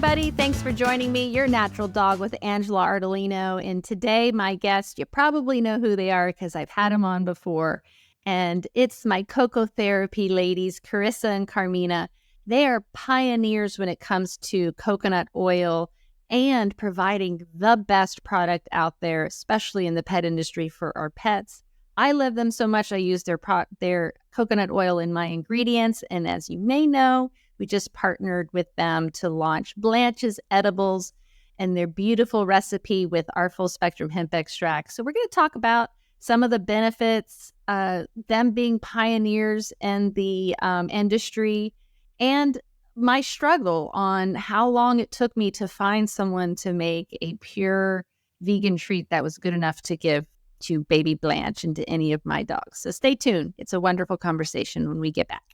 everybody. Thanks for joining me, Your Natural Dog with Angela Ardolino. And today, my guest, you probably know who they are because I've had them on before. And it's my CocoTherapy ladies, Charisa and Carmina. They are pioneers when it comes to coconut oil and providing the best product out there, especially in the pet industry for our pets. I love them so much, I use their coconut oil in my ingredients. And as you may know, we just partnered with them to launch Blanche's edibles and their beautiful recipe with our full spectrum hemp extract. So we're going to talk about some of the benefits, them being pioneers in the industry, and my struggle on how long it took me to find someone to make a pure vegan treat that was good enough to give to baby Blanche and to any of my dogs. So stay tuned. It's a wonderful conversation when we get back.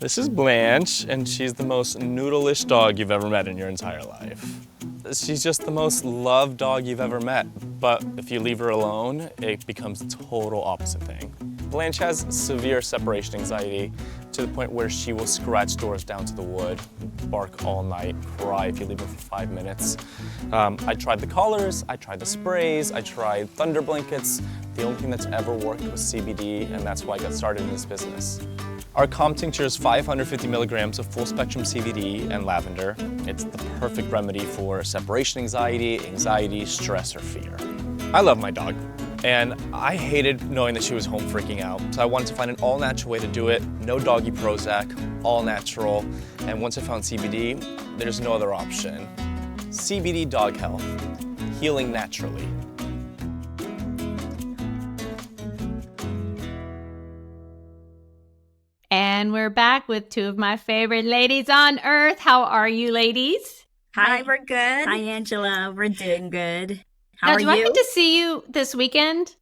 This is Blanche, and she's the most noodle-ish dog you've ever met in your entire life. She's just the most loved dog you've ever met, but if you leave her alone, it becomes the total opposite thing. Blanche has severe separation anxiety to the point where she will scratch doors down to the wood, bark all night, cry if you leave her for 5 minutes. I tried the collars, I tried the sprays, I tried thunder blankets. The only thing that's ever worked was CBD, and that's why I got started in this business. Our calm tincture is 550 milligrams of full spectrum CBD and lavender. It's the perfect remedy for separation anxiety, stress, or fear. I love my dog, and I hated knowing that she was home freaking out. So I wanted to find an all-natural way to do it. No doggy Prozac, all natural. And once I found CBD, there's no other option. CBD Dog Health, healing naturally. And we're back with two of my favorite ladies on earth. How are you, ladies? Hi, we're good. Hi, Angela. We're doing good. How are you? Do I get to see you this weekend?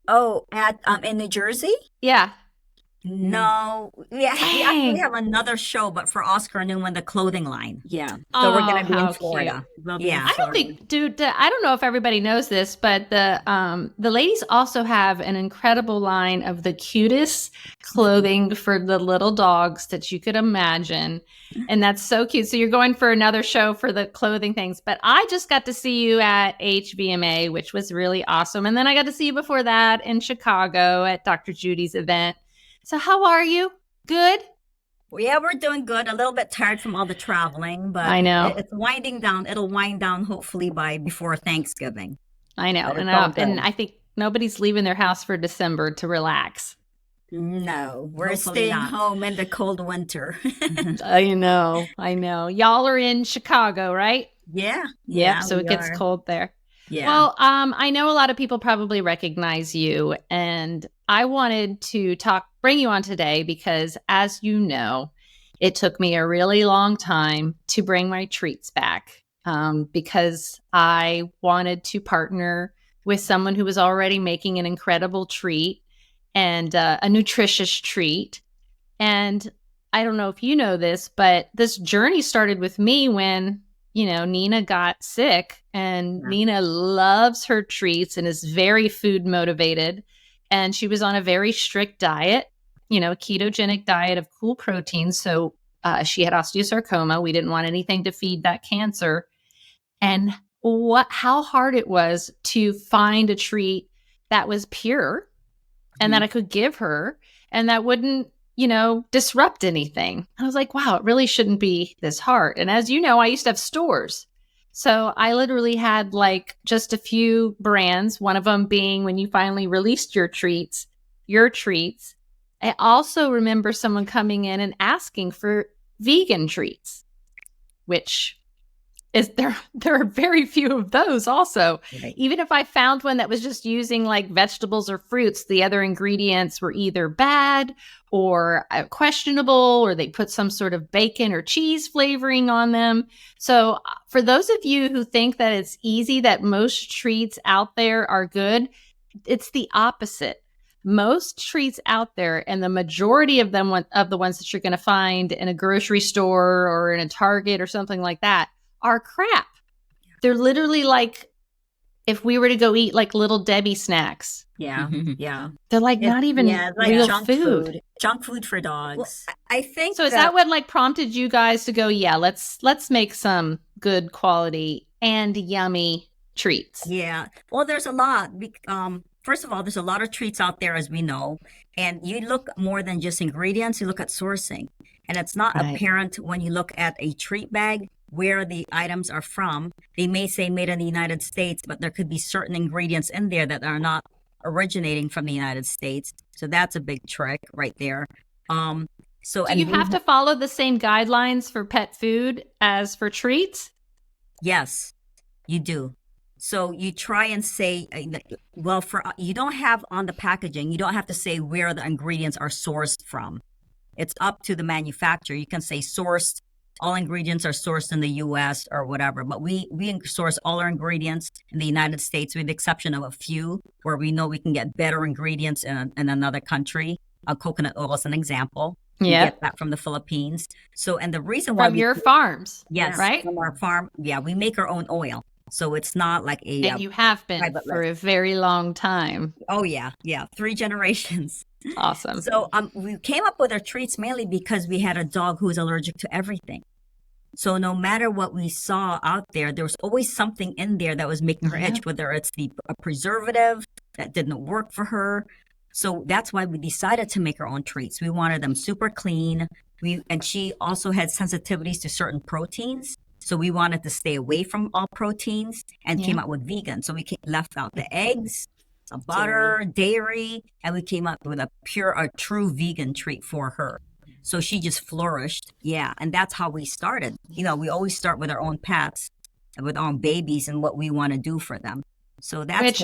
Oh, at in New Jersey? Yeah. No. We actually have another show, but for Oscar Newman, the clothing line. Yeah. So we're going to be in Florida. We'll be in Florida. I don't think, dude, I don't know if everybody knows this, but the ladies also have an incredible line of the cutest clothing for the little dogs that you could imagine. And that's so cute. So you're going for another show for the clothing things. But I just got to see you at HVMA, which was really awesome. And then I got to see you before that in Chicago at Dr. Judy's event. So how are you? Good? Well, yeah, we're doing good. A little bit tired from all the traveling, but I know it's winding down. It'll wind down hopefully before Thanksgiving. I know. And I think nobody's leaving their house for December to relax. No, we're staying home in the cold winter. I know. Y'all are in Chicago, right? Yeah. Yep. So it gets cold there. Yeah. Well, I know a lot of people probably recognize you, and I wanted to bring you on today because, as you know, it took me a really long time to bring my treats back because I wanted to partner with someone who was already making an incredible treat and a nutritious treat. And I don't know if you know this, but this journey started with me when Nina got sick, and Nina loves her treats and is very food motivated. And she was on a very strict diet, a ketogenic diet of cool proteins. So she had osteosarcoma. We didn't want anything to feed that cancer. And how hard it was to find a treat that was pure and that I could give her and that wouldn't disrupt anything. I was like, wow, it really shouldn't be this hard. And as you know, I used to have stores. So I literally had just a few brands, one of them being when you finally released your treats. I also remember someone coming in and asking for vegan treats, which is there are very few of those also. Right. Even if I found one that was just using vegetables or fruits, the other ingredients were either bad or questionable, or they put some sort of bacon or cheese flavoring on them. So for those of you who think that it's easy, that most treats out there are good, it's the opposite. Most treats out there, and the majority of them, of the ones that you're going to find in a grocery store or in a Target or something like that, are crap. They're literally if we were to go eat like Little Debbie snacks. Yeah, yeah. They're like not even like real junk food. Junk food for dogs. Well, I think so. Is that what like prompted you guys to go? Yeah, let's make some good quality and yummy treats. Yeah. Well, there's a lot. First of all, there's a lot of treats out there, as we know, and you look more than just ingredients. You look at sourcing, and it's not apparent when you look at a treat bag where the items are from. They may say made in the United States, but there could be certain ingredients in there that are not originating from the United States. So that's a big trick right there. So you have to follow the same guidelines for pet food as for treats? Yes, you do. So you try and say, well, you don't have on the packaging, you don't have to say where the ingredients are sourced from. It's up to the manufacturer. You can say sourced, all ingredients are sourced in the U.S. or whatever, but we source all our ingredients in the United States with the exception of a few where we know we can get better ingredients in another country. Coconut oil is an example. We get that from the Philippines. So, and the reason why from your farms, yes, right? From our farm, yeah, we make our own oil. So it's not like and you have been for a very long time. Oh yeah, 3 generations. Awesome. So we came up with our treats mainly because we had a dog who was allergic to everything. So no matter what we saw out there, there was always something in there that was making her itch, whether it's a preservative that didn't work for her. So that's why we decided to make our own treats. We wanted them super clean. And she also had sensitivities to certain proteins. So we wanted to stay away from all proteins and came out with vegan. So we left out the eggs, butter, dairy, and we came up with a true vegan treat for her. So she just flourished. Yeah. And that's how we started. You know, we always start with our own pets, with our own babies and what we want to do for them. So that's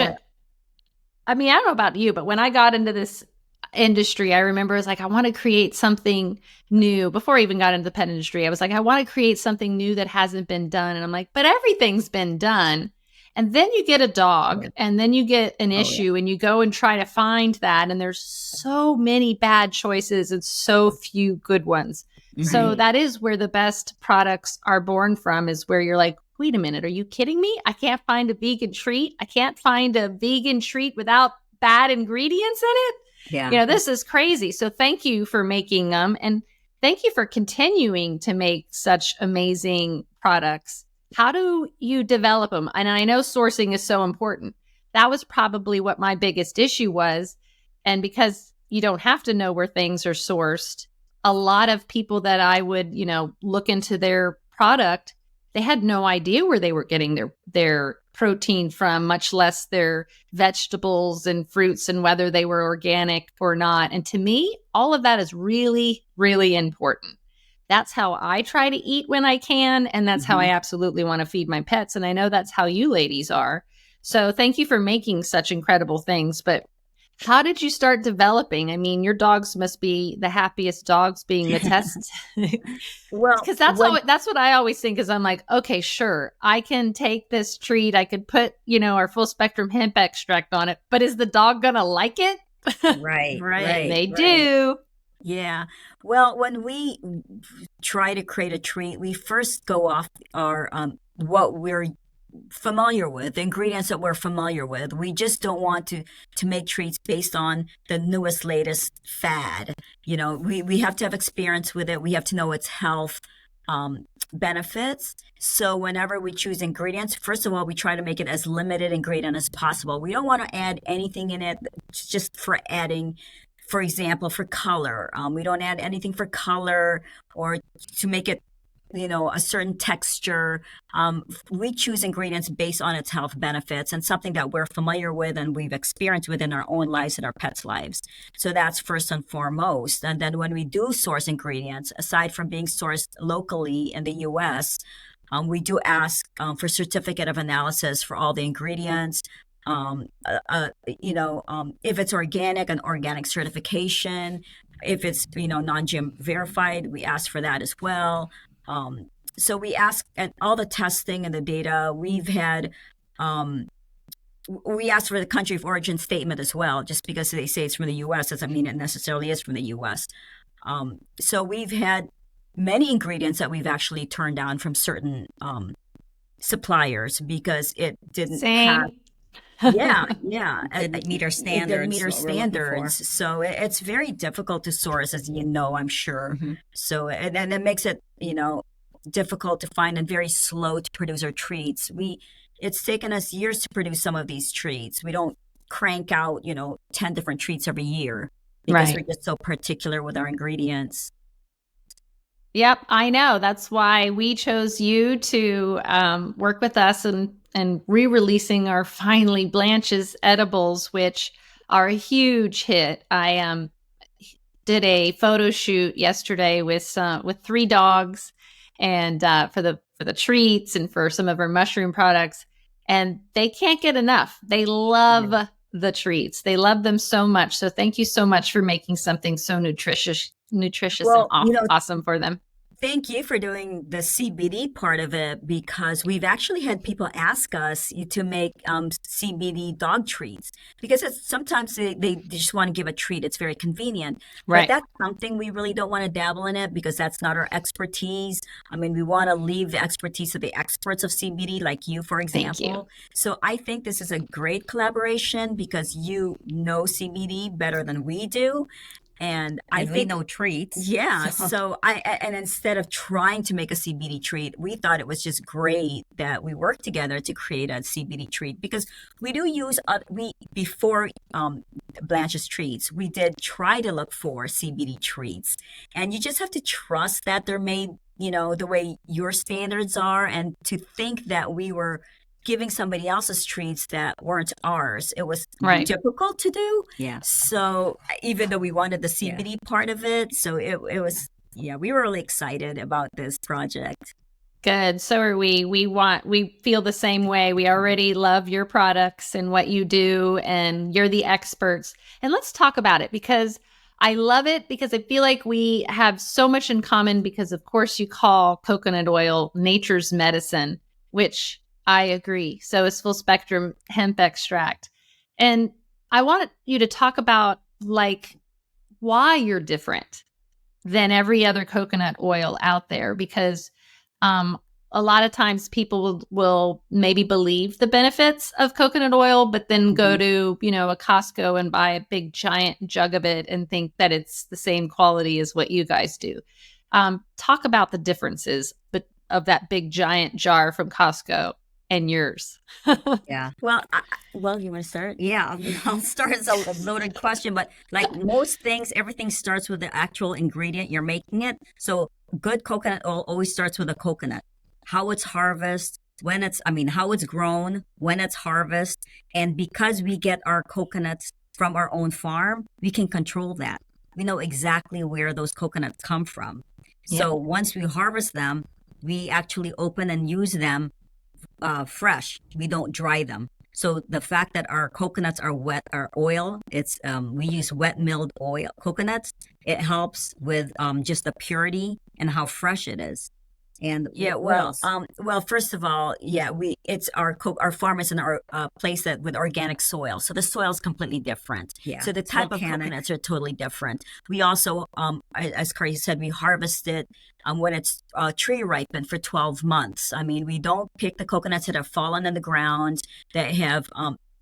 I mean, I don't know about you, but when I got into this industry, I remember I was like, I want to create something new. Before I even got into the pet industry, I was like, I want to create something new that hasn't been done. And I'm like, but everything's been done. And then you get a dog and then you get an issue and you go and try to find that. And there's so many bad choices and so few good ones. Right. So that is where the best products are born from, is where you're like, wait a minute, are you kidding me? I can't find a vegan treat. I can't find a vegan treat without bad ingredients in it. Yeah. You know, this is crazy. So thank you for making them. And thank you for continuing to make such amazing products. How do you develop them? And I know sourcing is so important. That was probably what my biggest issue was. And because you don't have to know where things are sourced, a lot of people that I would, look into their product, they had no idea where they were getting their protein from, much less their vegetables and fruits and whether they were organic or not. And to me, all of that is really, really important. That's how I try to eat when I can. And that's how I absolutely want to feed my pets. And I know that's how you ladies are. So thank you for making such incredible things. But how did you start developing? I mean, your dogs must be the happiest dogs being the test. Well, because that's what I always think is I'm like, okay, sure, I can take this treat. I could put, our full spectrum hemp extract on it. But is the dog going to like it? Right. They do. Yeah. Well, when we try to create a treat, we first go off our what we're familiar with, the ingredients that we're familiar with. We just don't want to make treats based on the newest, latest fad. We have to have experience with it. We have to know its health benefits. So whenever we choose ingredients, first of all, we try to make it as limited ingredient as possible. We don't want to add anything in it just for adding. For example, for color, we don't add anything for color or to make it, a certain texture. We choose ingredients based on its health benefits and something that we're familiar with and we've experienced within our own lives and our pets' lives. So that's first and foremost. And then when we do source ingredients, aside from being sourced locally in the U.S., we do ask for certificate of analysis for all the ingredients. If it's organic, an organic certification. If it's, non-GM verified, we ask for that as well. So we ask at all the testing and the data we've had, we ask for the country of origin statement as well, just because they say it's from the U.S. doesn't mean it necessarily is from the U.S. So we've had many ingredients that we've actually turned down from certain suppliers because it didn't have. Yeah, yeah. Didn't meet our It didn't meet standards, our what we're looking for. standards. So it's very difficult to source, as you know, I'm sure. Mhm. So, and it makes it, difficult to find and very slow to produce our treats. It's taken us years to produce some of these treats. We don't crank out, 10 different treats every year because we're Right. just so particular with our ingredients. Yep, I know. That's why we chose you to work with us and re-releasing our finally Blanche's edibles, which are a huge hit. I did a photo shoot yesterday with 3 dogs, and for the treats and for some of our mushroom products, and they can't get enough. They love the treats. They love them so much. So thank you so much for making something so nutritious and Well, awesome for them. thank you for doing the CBD part of it because we've actually had people ask us to make CBD dog treats because sometimes they just want to give a treat. It's very convenient. Right. But that's something we really don't want to dabble in it because that's not our expertise. I mean, we want to leave the expertise to the experts of CBD like you, for Thank you. example. So I think this is a great collaboration because you know CBD better than we do. And I And we think know treats. yeah, so- so and instead of trying to make a CBD treat, we thought it was just great that we worked together to create a CBD treat because we do use we before Blanche's treats, we did try to look for CBD treats, and you just have to trust that they're made, the way your standards are, and to think that we were giving somebody else's treats that weren't ours. It was Right. difficult to do. Yeah. So even though we wanted the CBD part of it, so it was, yeah, we were really excited about this project. Good. So are we. We feel the same way. We already love your products and what you do, and you're the experts. And let's talk about it because I love it because I feel like we have so much in common because, of course, you call coconut oil nature's medicine, which I agree. So is full spectrum hemp extract. And I want you to talk about like why you're different than every other coconut oil out there because a lot of times people will maybe believe the benefits of coconut oil, but then go to, a Costco and buy a big giant jug of it and think that it's the same quality as what you guys do. Talk about the differences of that big giant jar from Costco and yours. Yeah. Well, you want to start? Yeah. I'll start. It's a loaded question, but like most things, everything starts with the actual ingredient you're making it. So good coconut oil always starts with a coconut. How it's harvested, how it's grown, when it's harvested. And because we get our coconuts from our own farm, we can control that. We know exactly where those coconuts come from. So once we harvest them, we actually open and use them fresh. We don't dry them. So the fact that our coconuts are wet, our oil, we use wet milled oil coconuts. It helps with just the purity and how fresh it is. And first of all, it's our farm is in our place that with organic soil, so the soil is completely different. Yeah, so the it's type of volcanic. coconuts are totally different. We also, as Carrie said, we harvest it when it's tree ripened for 12 months. I mean, we don't pick the coconuts that have fallen in the ground that have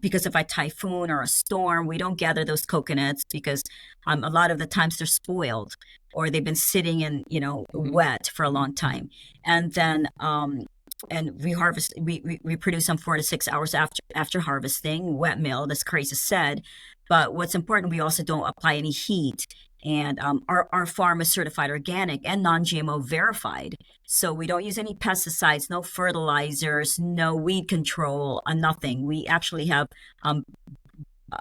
because of a typhoon or a storm, we don't gather those coconuts because a lot of the times they're spoiled or they've been sitting in, wet for a long time. And then, and we harvest, we produce them 4 to 6 hours after harvesting, wet milled, as Carissa said. But what's important, we also don't apply any heat. And our farm is certified organic and non-GMO verified. So we don't use any pesticides, no fertilizers, no weed control, nothing. We actually have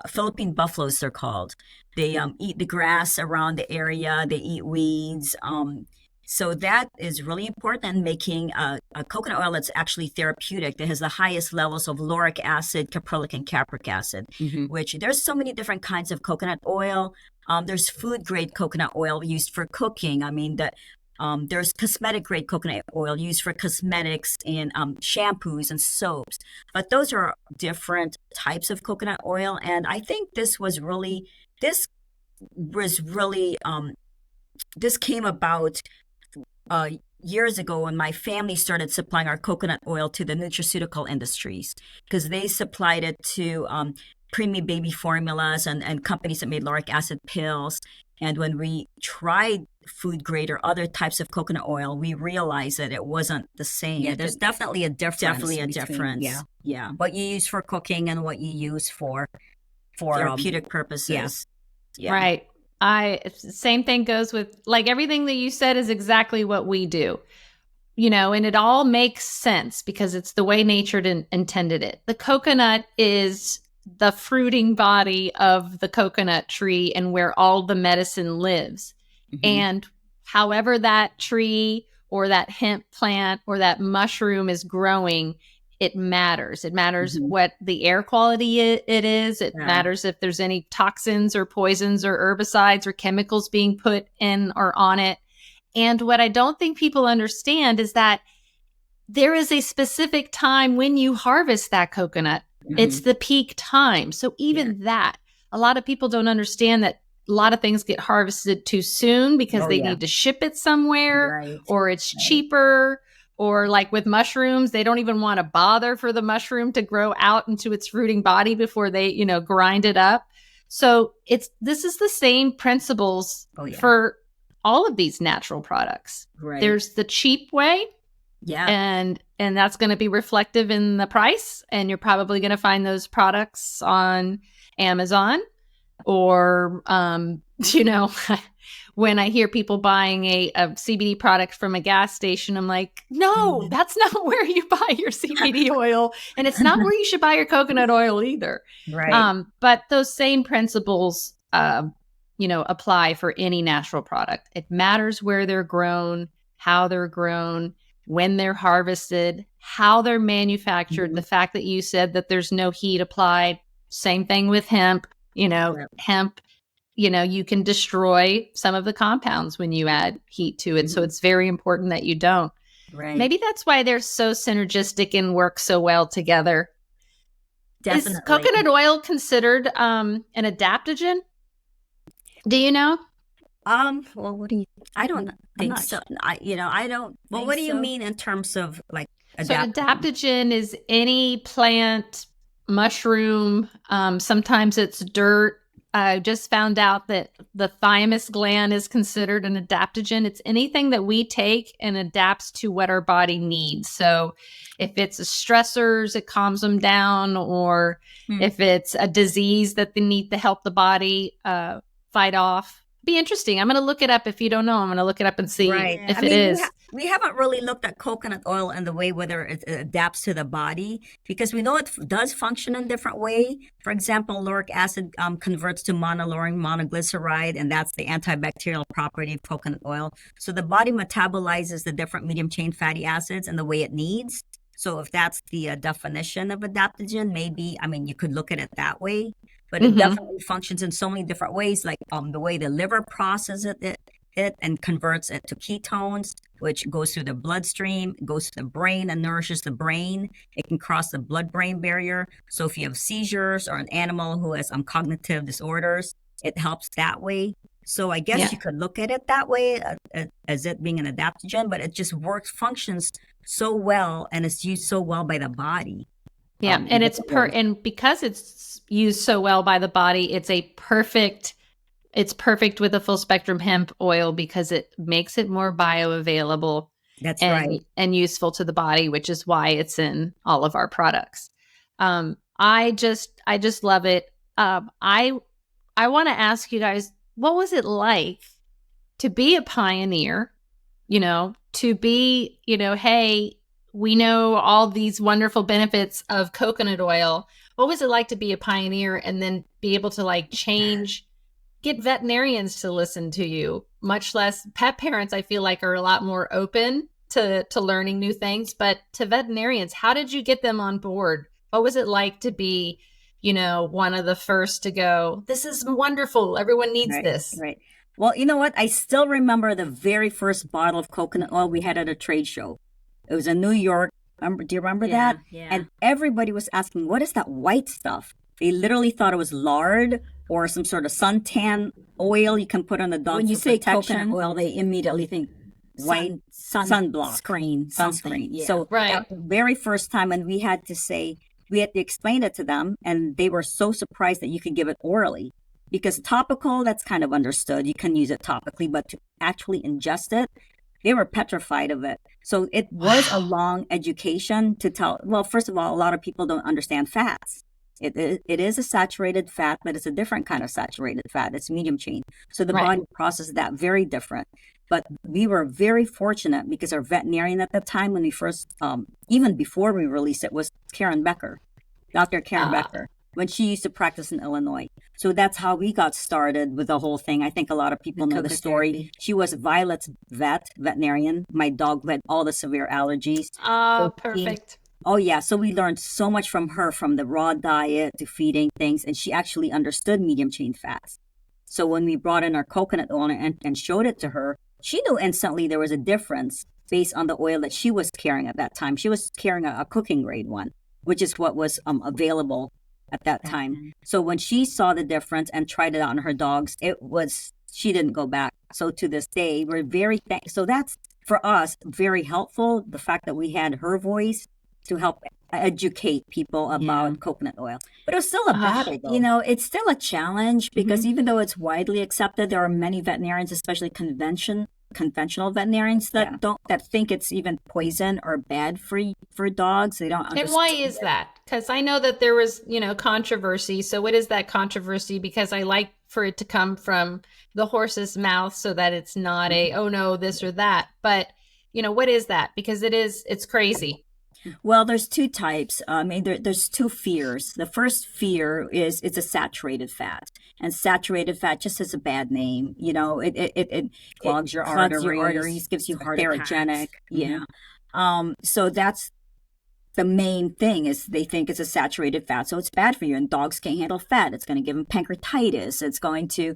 Philippine buffaloes, they're called. They eat the grass around the area. They eat weeds. So that is really important in making a coconut oil that's actually therapeutic, that has the highest levels of lauric acid, caprylic, and capric acid, which there's so many different kinds of coconut oil. There's food grade coconut oil used for cooking. I mean, there's cosmetic grade coconut oil used for cosmetics and shampoos and soaps. But those are different types of coconut oil. And I think this came about years ago when my family started supplying our coconut oil to the nutraceutical industries because they supplied it to preemie baby formulas and companies that made lauric acid pills. And when we tried food grade or other types of coconut oil, we realized that it wasn't the same. Yeah, there's definitely a difference. Definitely a between, difference. Yeah. Yeah. What you use for cooking and what you use for Therapeutic purposes. Yeah. Right. Same thing goes with like everything that you said is exactly what we do. And it all makes sense because it's the way nature intended it. The coconut is the fruiting body of the coconut tree and where all the medicine lives. Mm-hmm. And however that tree or that hemp plant or that mushroom is growing, it matters. It matters what the air quality it is. It matters if there's any toxins or poisons or herbicides or chemicals being put in or on it. And what I don't think people understand is that there is a specific time when you harvest that coconut. It's the peak time. So even that, a lot of people don't understand that a lot of things get harvested too soon because they need to ship it somewhere or it's cheaper. Or like with mushrooms, they don't even want to bother for the mushroom to grow out into its fruiting body before they, grind it up. So this is the same principles for all of these natural products. Right. There's the cheap way. Yeah. And that's going to be reflective in the price. And you're probably going to find those products on Amazon or, when I hear people buying a CBD product from a gas station, I'm like, no, that's not where you buy your CBD oil. And it's not where you should buy your coconut oil either. Right. But those same principles, apply for any natural product. It matters where they're grown, how they're grown, when they're harvested, how they're manufactured. The fact that you said that there's no heat applied, same thing with hemp, hemp. You can destroy some of the compounds when you add heat to it. So it's very important that you don't. Right. Maybe that's why they're so synergistic and work so well together. Definitely. Is coconut oil considered an adaptogen? Do you know? Well, what do you? I don't think so. I don't. Well, what do you mean in terms of like So an adaptogen is any plant, mushroom. Sometimes it's dirt. I just found out that the thymus gland is considered an adaptogen. It's anything that we take and adapts to what our body needs. So if it's stressors, it calms them down, or if it's a disease that they need to help the body fight off. Be interesting. I'm going to look it up. If you don't know, I'm going to look it up and see if it is. We haven't really looked at coconut oil and the way whether it adapts to the body, because we know it does function in a different way. For example, lauric acid converts to monolaurin monoglyceride, and that's the antibacterial property of coconut oil. So the body metabolizes the different medium chain fatty acids in the way it needs. So if that's the definition of adaptogen, maybe, you could look at it that way. But it definitely functions in so many different ways, like the way the liver processes it and converts it to ketones, which goes through the bloodstream, goes to the brain and nourishes the brain. It can cross the blood-brain barrier. So if you have seizures or an animal who has cognitive disorders, it helps that way. So I guess you could look at it that way as it being an adaptogen, but it just functions so well and it's used so well by the body. Yeah, and and because it's used so well by the body, it's perfect with a full spectrum hemp oil because it makes it more bioavailable. That's right. And useful to the body, which is why it's in all of our products. I just love it. I want to ask you guys, what was it like to be a pioneer? To be, hey, we know all these wonderful benefits of coconut oil. What was it like to be a pioneer and then be able to get veterinarians to listen to you? Much less pet parents, I feel like, are a lot more open to learning new things. But to veterinarians, how did you get them on board? What was it like to be, one of the first to go, this is wonderful, everyone needs this? Right. Well, you know what? I still remember the very first bottle of coconut oil we had at a trade show. It was in New York. Do you remember that? Yeah. And everybody was asking, what is that white stuff? They literally thought it was lard or some sort of suntan oil you can put on the dog. When you for say protection. coconut oil, they immediately think white sunblock screen, something. sunscreen. Yeah. So Right. that very first time, and we had to explain it to them, and they were so surprised that you could give it orally. Because topical, that's kind of understood. You can use it topically, but to actually ingest it, they were petrified of it. So it was a long education to tell. Well, first of all, a lot of people don't understand fats. It is a saturated fat, but it's a different kind of saturated fat. It's medium chain. So the Right. body processes that very different. But we were very fortunate because our veterinarian at the time, when we first, even before we released it, was Karen Becker, Dr. Karen Becker, when she used to practice in Illinois. So that's how we got started with the whole thing. I think a lot of people know the story. CocoTherapy. She was Violet's veterinarian, my dog who had all the severe allergies. Oh, So she- perfect. Oh, yeah. So we learned so much from her, from the raw diet to feeding things. And she actually understood medium chain fats. So when we brought in our coconut oil and showed it to her, she knew instantly there was a difference based on the oil that she was carrying at that time. She was carrying a cooking grade one, which is what was available at that time. So when she saw the difference and tried it out on her dogs, she didn't go back. So to this day, we're very so that's for us very helpful. The fact that we had her voice to help educate people about coconut oil. But it was still a battle, though. You know, it's still a challenge because even though it's widely accepted, there are many veterinarians, especially conventional veterinarians that think it's even poison or bad for dogs. They don't understand. And why is that? Because I know that there was, controversy. So what is that controversy? Because I like for it to come from the horse's mouth so that it's not oh no, this or that. But, what is that? Because it's crazy. Well, there's two types. There's two fears. The first fear is it's a saturated fat, and saturated fat just has a bad name. It clogs your arteries, gives you heart therogenic. attacks. Yeah. So that's the main thing is they think it's a saturated fat, so it's bad for you. And dogs can't handle fat. It's going to give them pancreatitis. It's going to,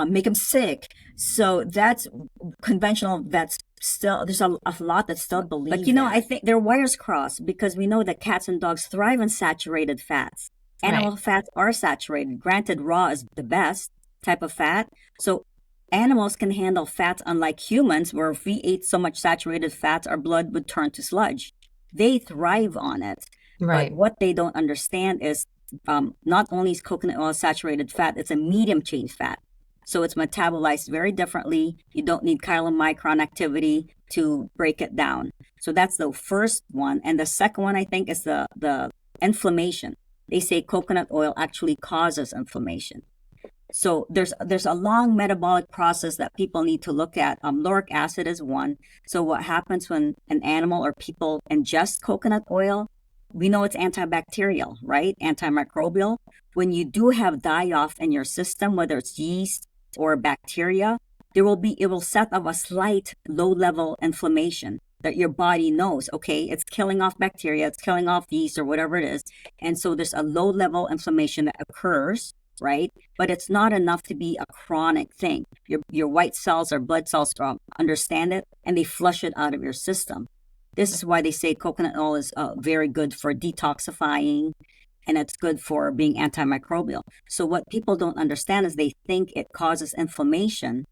make them sick. So that's conventional. That's still there's a lot that still believe. But I think their wires cross because we know that cats and dogs thrive on saturated fats. Animal fats are saturated. Granted, raw is the best type of fat. So animals can handle fats unlike humans, where if we ate so much saturated fats, our blood would turn to sludge. They thrive on it. Right. But what they don't understand is not only is coconut oil saturated fat, it's a medium chain fat. So it's metabolized very differently. You don't need chylomicron activity to break it down. So that's the first one. And the second one, I think, is the inflammation. They say coconut oil actually causes inflammation. So there's a long metabolic process that people need to look at. Lauric acid is one. So what happens when an animal or people ingest coconut oil? We know it's antibacterial, right? Antimicrobial. When you do have die-off in your system, whether it's yeast or bacteria, it will set up a slight low-level inflammation that your body knows, okay, it's killing off bacteria, it's killing off yeast or whatever it is. And so there's a low-level inflammation that occurs, right? But it's not enough to be a chronic thing. Your white cells or blood cells understand it, and they flush it out of your system. This is why they say coconut oil is very good for detoxifying, and it's good for being antimicrobial. So what people don't understand is they think it causes inflammation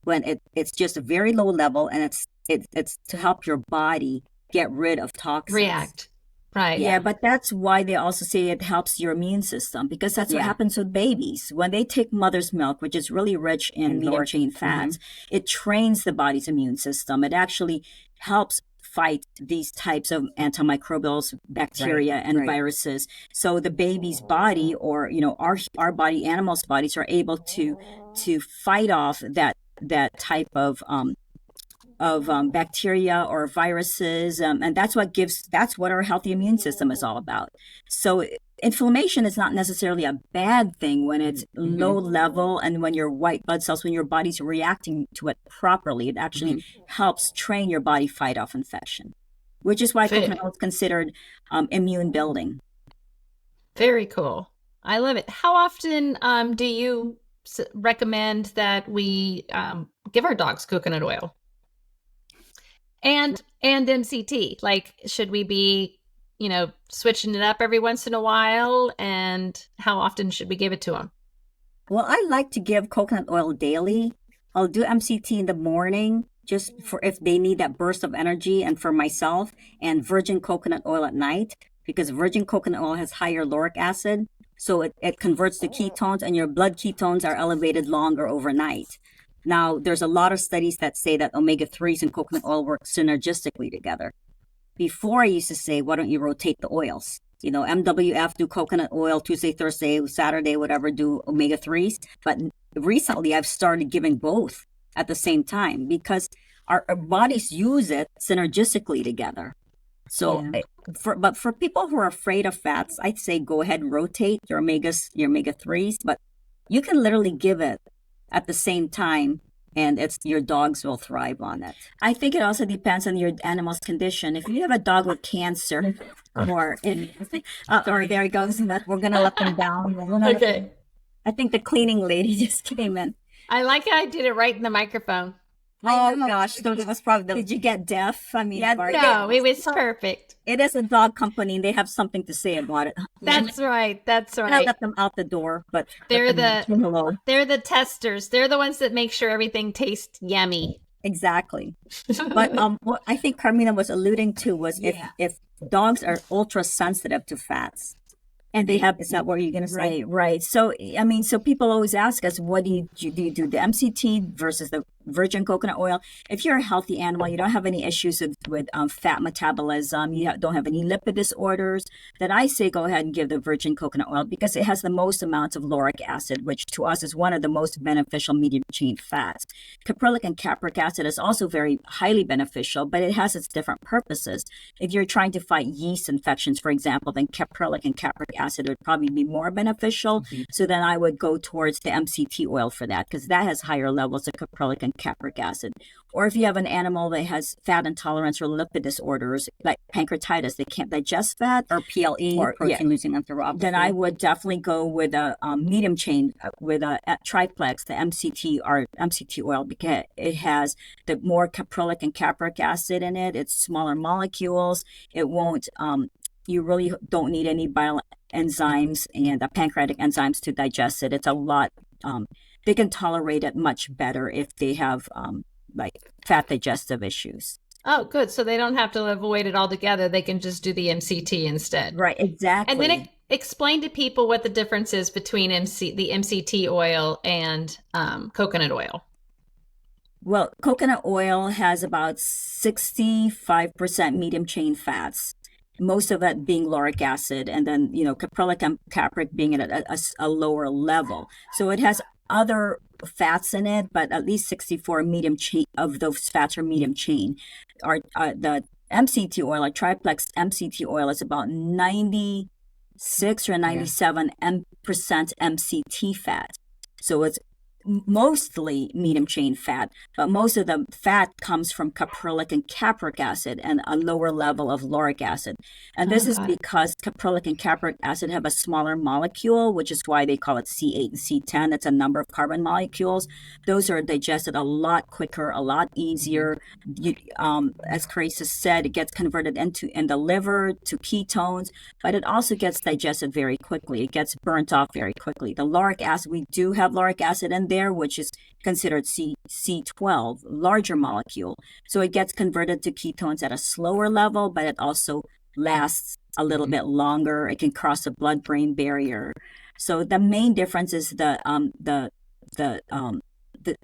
when it's just a very low level, and it's to help your body get rid of toxins. React. Right. Yeah, but that's why they also say it helps your immune system, because that's what happens with babies. When they take mother's milk, which is really rich in medium chain fats, it trains the body's immune system. It actually helps fight these types of antimicrobials, bacteria, and viruses. So the baby's body, or our body, animals' bodies, are able to fight off that type of bacteria or viruses, and that's what our healthy immune system is all about. So inflammation is not necessarily a bad thing when it's low level, and when your white blood cells, when your body's reacting to it properly, it actually helps train your body fight off infection, which is why coconut oil is considered immune building. Very cool. I love it. How often do you recommend that we give our dogs coconut oil? And MCT, like, should we be, switching it up every once in a while? And how often should we give it to them? Well, I like to give coconut oil daily. I'll do MCT in the morning just for if they need that burst of energy, and for myself, and virgin coconut oil at night, because virgin coconut oil has higher lauric acid. So it converts to ketones, and your blood ketones are elevated longer overnight. Now, there's a lot of studies that say that omega-3s and coconut oil work synergistically together. Before, I used to say, why don't you rotate the oils? MWF do coconut oil Tuesday, Thursday, Saturday, whatever, do omega-3s. But recently, I've started giving both at the same time because our bodies use it synergistically together. So, but for people who are afraid of fats, I'd say go ahead and rotate your omega-3s, but you can literally give it at the same time, and your dogs will thrive on it. I think it also depends on your animal's condition. If you have a dog with cancer, or sorry, there he goes. We're gonna let them down. Okay. I think the cleaning lady just came in. I like how I did it right in the microphone. Oh gosh, so that was probably. Did you get deaf? I mean, no, it was perfect. It is a dog company, and they have something to say about it. That's right. That's right. I let them out the door, but they're the testers. They're the ones that make sure everything tastes yummy. Exactly. But what I think Carmina was alluding to was if dogs are ultra sensitive to fats. And they have, is that what you're going to say? Right. So, I mean, so people always ask us, what do you do the MCT versus the virgin coconut oil? If you're a healthy animal, you don't have any issues with fat metabolism, you don't have any lipid disorders, then I say go ahead and give the virgin coconut oil because it has the most amounts of lauric acid, which to us is one of the most beneficial medium chain fats. Caprylic and capric acid is also very highly beneficial, but it has its different purposes. If you're trying to fight yeast infections, for example, then caprylic and capric acid would probably be more beneficial. Mm-hmm. So then I would go towards the MCT oil for that because that has higher levels of caprylic and capric acid. Or if you have an animal that has fat intolerance or lipid disorders like pancreatitis, they can't digest fat, or PLE, or protein-losing enteropathy, then I would definitely go with a medium chain with a triplex, the MCT oil, because it has the more caprylic and capric acid in it. It's smaller molecules. It won't. You really don't need any bile enzymes and pancreatic enzymes to digest it. It's a lot. They can tolerate it much better if they have like fat digestive issues. Oh, good. So they don't have to avoid it altogether. They can just do the MCT instead. Right, exactly. And then explain to people what the difference is between the MCT oil and coconut oil. Well, coconut oil has about 65% medium chain fats, most of it being lauric acid, and then, caprylic and capric being at a lower level. So it has other fats in it, but at least 64 medium chain of those fats are medium chain. The MCT oil, like triplex MCT oil, is about 96 or 97% MCT fat. So it's mostly medium chain fat, but most of the fat comes from caprylic and capric acid and a lower level of lauric acid. And this is because caprylic and capric acid have a smaller molecule, which is why they call it C8 and C10. It's a number of carbon molecules. Those are digested a lot quicker, a lot easier. As Charisa said, it gets converted in the liver to ketones, but it also gets digested very quickly. It gets burnt off very quickly. The lauric acid, we do have lauric acid in there, which is considered C12, larger molecule. So it gets converted to ketones at a slower level, but it also lasts a little bit longer. It can cross the blood-brain barrier. So the main difference is the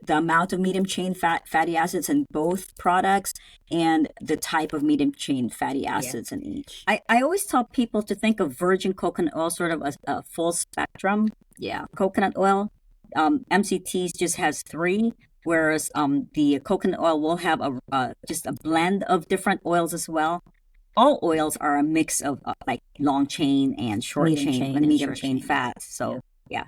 amount of medium chain fatty acids in both products and the type of medium chain fatty acids in each. I always tell people to think of virgin coconut oil sort of a full spectrum. Yeah, coconut oil. MCTs just has 3, whereas the coconut oil will have just a blend of different oils as well. All oils are a mix of like long chain and short chain and medium chain fats. So yeah.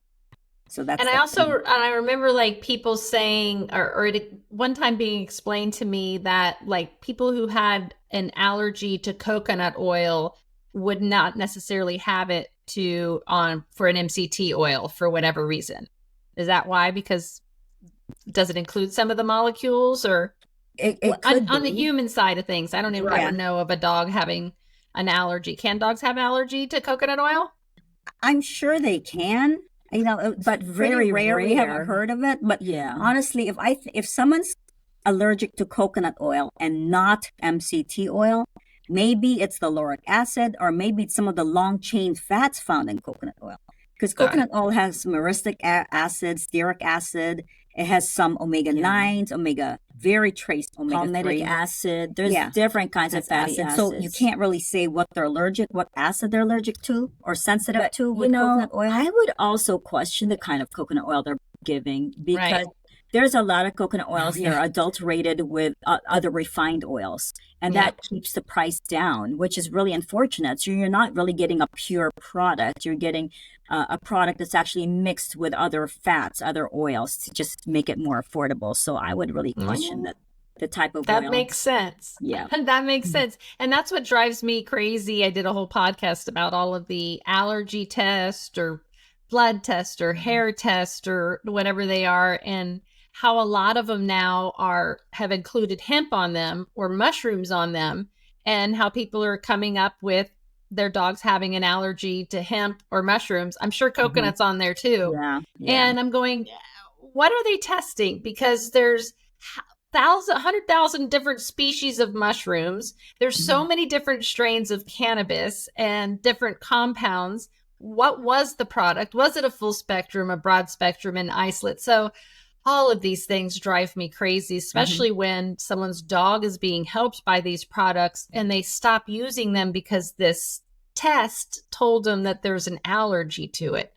So that's. And I remember like people saying, or one time being explained to me that like people who had an allergy to coconut oil would not necessarily have it for an MCT oil for whatever reason. Is that why? Because does it include some of the molecules, or on the human side of things? I don't even ever know of a dog having an allergy. Can dogs have allergy to coconut oil? I'm sure they can, but very rare. We haven't heard of it. But honestly, if someone's allergic to coconut oil and not MCT oil, maybe it's the lauric acid, or maybe it's some of the long chain fats found in coconut oil. Because coconut oil has myristic acid, stearic acid. It has some omega-9s, very trace omega-3. Palmitic acid. There's different kinds of fatty acids. So you can't really say what acid they're allergic to or sensitive to with coconut oil. I would also question the kind of coconut oil they're giving, because there's a lot of coconut oils that are adulterated with other refined oils, and that keeps the price down, which is really unfortunate. So you're not really getting a pure product. You're getting a product that's actually mixed with other fats, other oils to just make it more affordable. So I would really question the type of oil. That makes sense. Yeah. That makes sense. And that's what drives me crazy. I did a whole podcast about all of the allergy tests or blood tests or hair tests or whatever they are, and how a lot of them now have included hemp on them or mushrooms on them, and how people are coming up with their dogs having an allergy to hemp or mushrooms. I'm sure coconut's on there too. Yeah. And I'm going, what are they testing? Because there's 100,000 different species of mushrooms. There's so many different strains of cannabis and different compounds. What was the product? Was it a full spectrum, a broad spectrum, and isolate? So all of these things drive me crazy, especially when someone's dog is being helped by these products and they stop using them because this test told them that there's an allergy to it.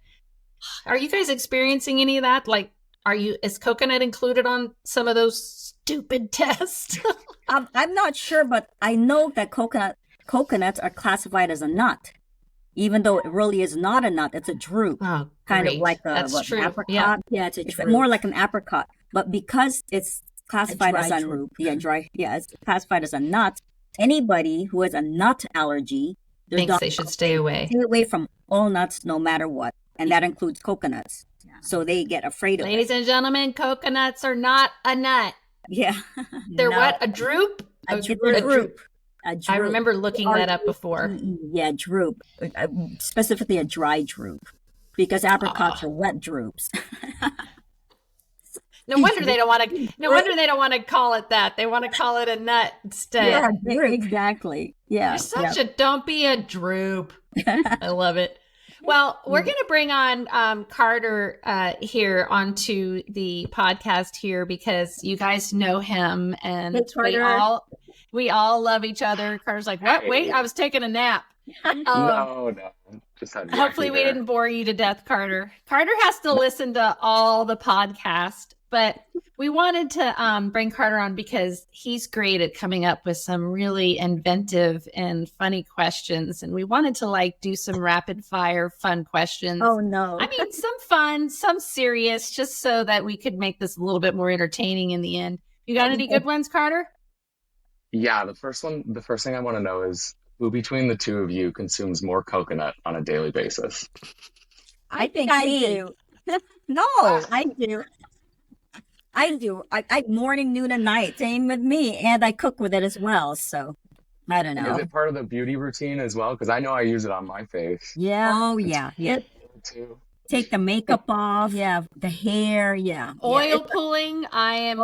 Are you guys experiencing any of that? Like, is coconut included on some of those stupid tests? I'm not sure, but I know that coconuts are classified as a nut, even though it really is not a nut. It's a drupe, kind of like an apricot. Yeah, it's a drupe. More like an apricot. But because it's classified as a drupe, it's classified as a nut. Anybody who has a nut allergy thinks they should stay away. Stay away from all nuts, no matter what, and that includes coconuts. So they get afraid of it. Ladies and gentlemen, coconuts are not a nut. Yeah, they're what? A drupe? A drupe. I remember looking that up before. Yeah, drupe, specifically a dry drupe, because apricots are wet drupes. No wonder they don't want to. No wonder they don't want to call it that. They want to call it a nut instead. Yeah, exactly. Yeah, don't be a droop. I love it. Well, we're going to bring on Carter here onto the podcast here, because you guys know him, and we all love each other. Carter's like, what? Wait, I was taking a nap. No. Just had hopefully we didn't bore you to death, Carter. Carter has to listen to all the podcast, but we wanted to bring Carter on because he's great at coming up with some really inventive and funny questions. And we wanted to do some rapid fire fun questions. Oh, no. I mean, some fun, some serious, just so that we could make this a little bit more entertaining in the end. You got any good ones, Carter? Yeah, the first thing I want to know is, who between the two of you consumes more coconut on a daily basis? I think I do. No, I do. I morning, noon, and night. Same with me. And I cook with it as well. So I don't know. Is it part of the beauty routine as well? Because I know I use it on my face. Yeah. Oh, yeah. Too. Take the makeup off. Yeah. The hair. Yeah. Oil pulling. I am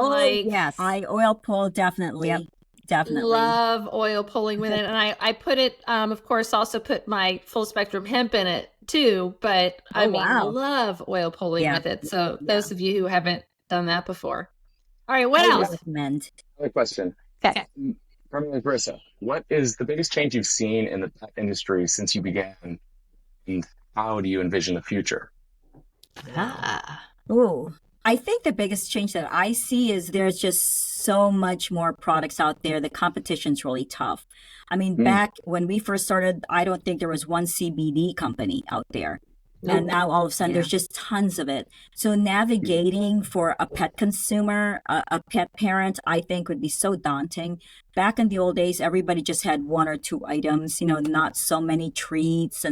yes. I oil pull definitely. Yep. Definitely love oil pulling with it, and I put it of course also put my full spectrum hemp in it too, but I love oil pulling with it. So those of you who haven't done that before, all right, what else? Recommend. Another question. Okay. Carmina and Charisa, what is the biggest change you've seen in the pet industry since you began, and how do you envision the future? I think the biggest change that I see is there's just so much more products out there. The competition's really tough. I mean, back when we first started, I don't think there was one CBD company out there. And now all of a sudden there's just tons of it. So navigating for a pet consumer, a pet parent, I think would be so daunting. Back in the old days, everybody just had one or two items, not so many treats.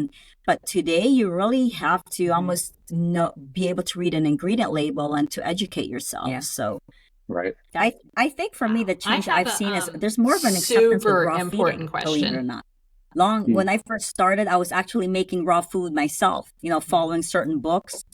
But today you really have to almost be able to read an ingredient label and to educate yourself. Yeah. So right. I think for me, the change I've seen is there's more of an acceptance of raw important feeding, question. believe it or not. When I first started, I was actually making raw food myself, following certain books.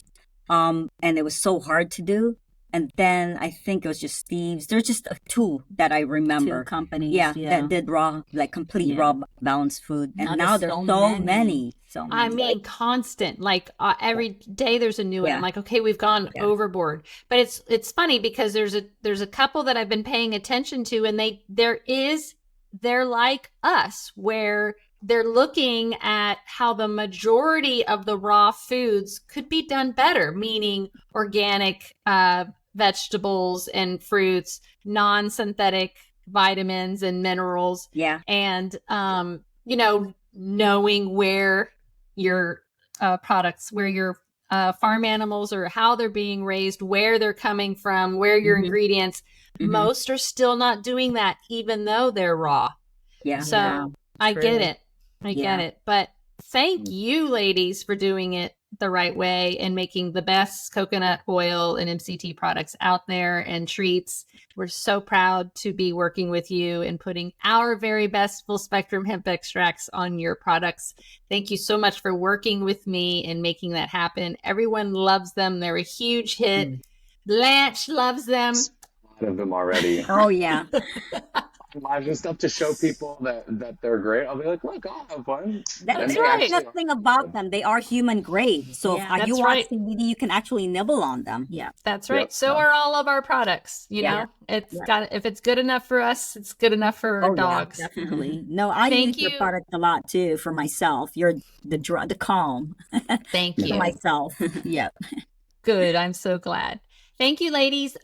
And it was so hard to do. And then I think it was just Steve's. There's just two that I remember. Two companies, Yeah, that did raw, like complete raw balanced food. And now there's so many. So I many. mean, constant. Like every day there's a new one. I'm like, okay, we've gone overboard. But it's funny because there's a couple that I've been paying attention to, and they're like us, where they're looking at how the majority of the raw foods could be done better, meaning organic vegetables and fruits, non-synthetic vitamins and minerals. Yeah. And, knowing where your products, where your farm animals or how they're being raised, where they're coming from, where your ingredients, most are still not doing that, even though they're raw. Yeah. So I get it. I get it. But thank you, ladies, for doing it the right way and making the best coconut oil and MCT products out there and treats. We're so proud to be working with you and putting our very best full spectrum hemp extracts on your products. Thank you so much for working with me and making that happen. Everyone loves them. They're a huge hit. Blanche loves them. A lot of them already. Oh, yeah. Live and stuff to show people that they're great. I'll be like, look, I'll have one. That's right. The thing about them, they are human grade. So if you want CBD, you can actually nibble on them. Yeah, that's right. So are all of our products. You know, it's got, if it's good enough for us, it's good enough for our dogs. Yeah, definitely. No, I use your product a lot too for myself. You're the calm. Thank you. For myself. Yep. Good. I'm so glad. Thank you, ladies.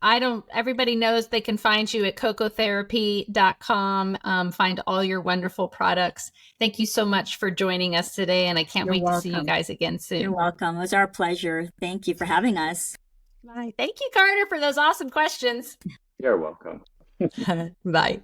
Everybody knows they can find you at CocoTherapy.com. Find all your wonderful products. Thank you so much for joining us today. And I can't wait to see you guys again soon. You're welcome. It was our pleasure. Thank you for having us. Bye. Thank you, Carter, for those awesome questions. You're welcome. Bye.